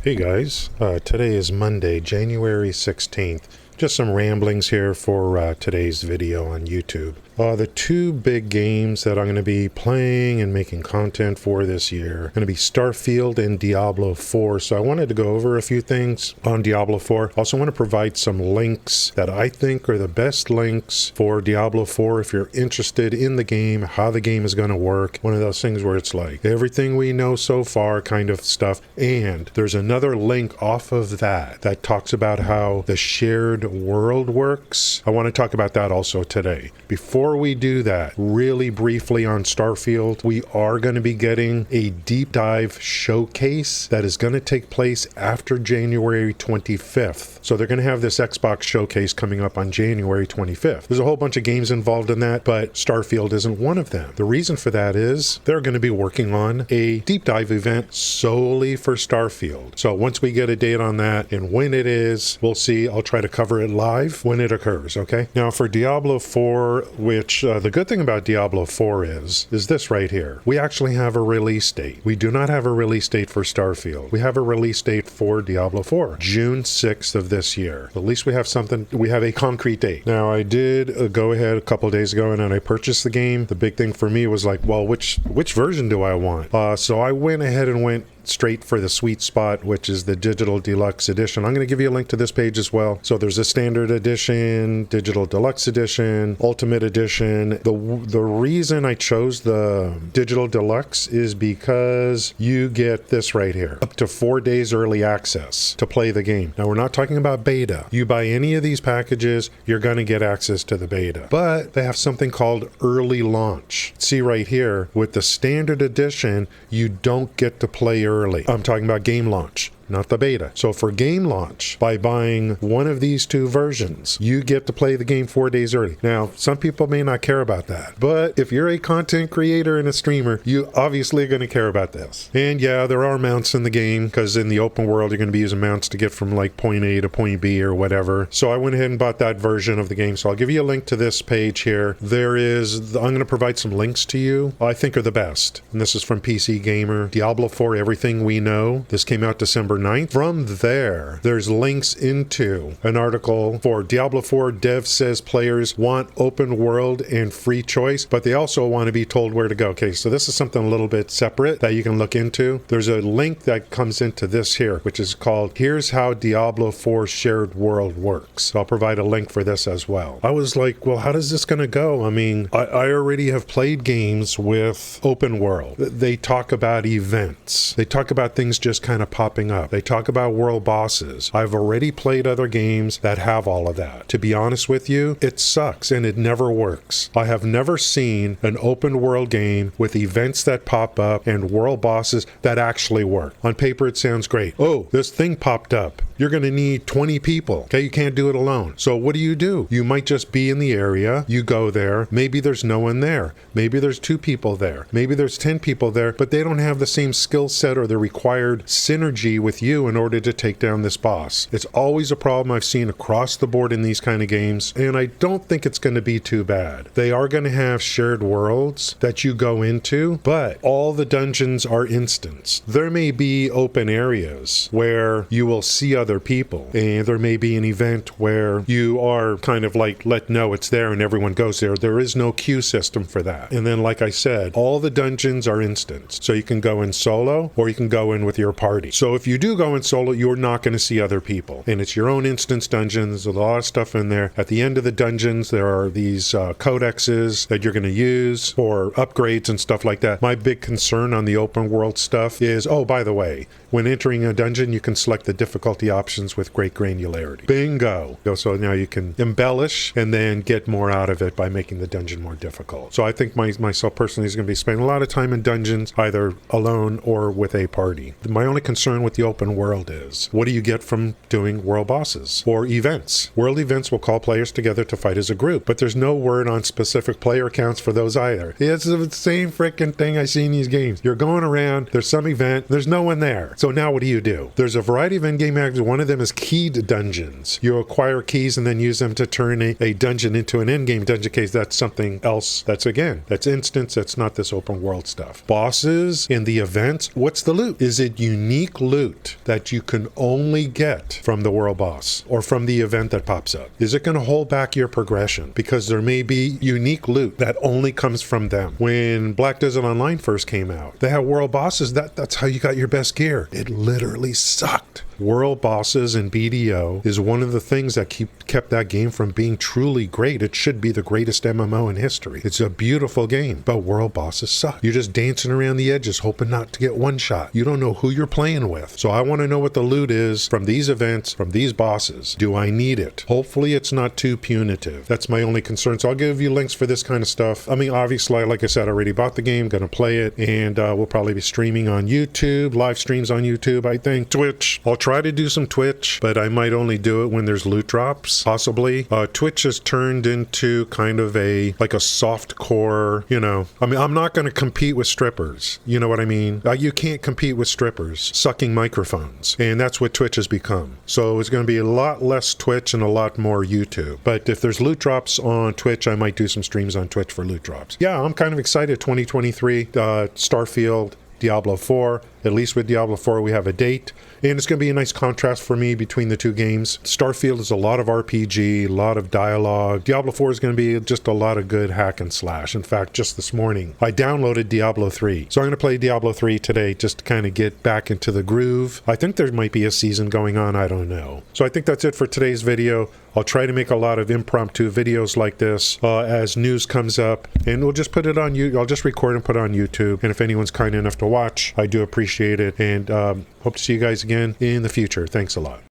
Hey guys, today is Monday, January 16th. Just some ramblings here for today's video on YouTube. The two big games that I'm going to be playing and making content for this year are going to be Starfield and Diablo 4. So I wanted to go over a few things on Diablo 4. Also want to provide some links that I think are the best links for Diablo 4 if you're interested in the game, how the game is going to work. One of those things where it's like everything we know so far kind of stuff. And there's another link off of that talks about how the shared world works. I want to talk about that also today. Before we do that, really briefly on Starfield, we are going to be getting a deep dive showcase that is going to take place after January 25th. So they're going to have this Xbox showcase coming up on January 25th. There's a whole bunch of games involved in that, but Starfield isn't one of them. The reason for that is they're going to be working on a deep dive event solely for Starfield. So once we get a date on that and when it is, we'll see. I'll try to cover it live when it occurs, okay? Now for Diablo 4, which the good thing about Diablo 4 is this right here. We actually have a release date. We do not have a release date for Starfield. We have a release date for Diablo 4, June 6th of this year. At least we have something, we have a concrete date. Now I did go ahead a couple days ago and I purchased the game. The big thing for me was like, well, which version do I want? So I went ahead and went straight for the sweet spot, which is the digital deluxe edition. I'm going to give you a link to this page as well. So there's a standard edition, digital deluxe edition, ultimate edition. The reason I chose the digital deluxe is because you get this right here, up to 4 days early access to play the game. Now we're not talking about beta. You buy any of these packages, you're going to get access to the beta, but they have something called early launch. See right here, with the standard edition, you don't get to play early. I'm talking about game launch, not the beta. So for game launch, by buying one of these two versions, you get to play the game 4 days early. Now, some people may not care about that, but if you're a content creator and a streamer, you obviously are going to care about this. And yeah, there are mounts in the game, because in the open world, you're going to be using mounts to get from like point A to point B or whatever. So I went ahead and bought that version of the game. So I'll give you a link to this page here. I'm going to provide some links to you I think are the best. And this is from PC Gamer. Diablo 4, Everything We Know. This came out December 9th. From there's links into an article for Diablo 4. Dev says players want open world and free choice, but they also want to be told where to go. Okay, so this is something a little bit separate that you can look into. There's a link that comes into this here, which is called Here's How Diablo 4 Shared World Works. So I'll provide a link for this as well. I was like, well, how is this going to go? I mean, I already have played games with open world. They talk about events. They talk about things just kind of popping up. They talk about world bosses. I've already played other games that have all of that. To be honest with you, it sucks and it never works. I have never seen an open world game with events that pop up and world bosses that actually work. On paper, it sounds great. Oh, this thing popped up. You're going to need 20 people. Okay, you can't do it alone. So what do? You might just be in the area. You go there. Maybe there's no one there. Maybe there's 2 people there. Maybe there's 10 people there, but they don't have the same skill set or the required synergy with you in order to take down this boss. It's always a problem I've seen across the board in these kind of games, and I don't think it's going to be too bad. They are going to have shared worlds that you go into, but all the dungeons are instanced. There may be open areas where you will see other people, and there may be an event where you are kind of like let know it's there and everyone goes there. There is no queue system for that. And then, like I said, all the dungeons are instanced. So you can go in solo or you can go in with your party. So if you do go in solo, you're not going to see other people. And it's your own instance dungeon. There's a lot of stuff in there. At the end of the dungeons, there are these codexes that you're going to use for upgrades and stuff like that. My big concern on the open world stuff is, oh, by the way, when entering a dungeon, you can select the difficulty options with great granularity. Bingo! So now you can embellish and then get more out of it by making the dungeon more difficult. So I think myself personally is going to be spending a lot of time in dungeons, either alone or with a party. My only concern with the open world is, what do you get from doing world bosses or events? World events will call players together to fight as a group, but there's no word on specific player counts for those either. It's the same freaking thing I see in these games. You're going around, there's some event, there's no one there. So now what do? There's a variety of in-game things. One of them is keyed dungeons. You acquire keys and then use them to turn a dungeon into an endgame dungeon case. That's something else. That's instance. That's not this open world stuff. Bosses in the events. What's the loot? Is it unique loot that you can only get from the world boss or from the event that pops up? Is it going to hold back your progression? Because there may be unique loot that only comes from them. When Black Desert Online first came out, they had world bosses. That's how you got your best gear. It literally sucked. World bosses and BDO is one of the things that kept that game from being truly great. It should be the greatest MMO in history. It's a beautiful game, but world bosses suck. You're just dancing around the edges hoping not to get one shot. You don't know who you're playing with. So I want to know what the loot is from these events, from these bosses. Do I need it? Hopefully it's not too punitive. That's my only concern. So I'll give you links for this kind of stuff. I mean, obviously, like I said, I already bought the game, going to play it, and we'll probably be streaming on YouTube, live streams on YouTube, I think, Twitch. I'll try to do some Twitch, but I might only do it when there's loot drops, possibly. Twitch has turned into kind of like a soft core, I mean, I'm not going to compete with strippers. You know what I mean? You can't compete with strippers sucking microphones, and that's what Twitch has become. So it's going to be a lot less Twitch and a lot more YouTube. But if there's loot drops on Twitch, I might do some streams on Twitch for loot drops. Yeah, I'm kind of excited. 2023, Starfield, Diablo 4. At least with Diablo 4, we have a date. And it's going to be a nice contrast for me between the two games. Starfield is a lot of RPG, a lot of dialogue. Diablo 4 is going to be just a lot of good hack and slash. In fact, just this morning, I downloaded Diablo 3. So I'm going to play Diablo 3 today just to kind of get back into the groove. I think there might be a season going on. I don't know. So I think that's it for today's video. I'll try to make a lot of impromptu videos like this as news comes up. And we'll just put it on YouTube. I'll just record and put it on YouTube. And if anyone's kind enough to watch, I do appreciate it. And hope to see you guys again in the future. Thanks a lot.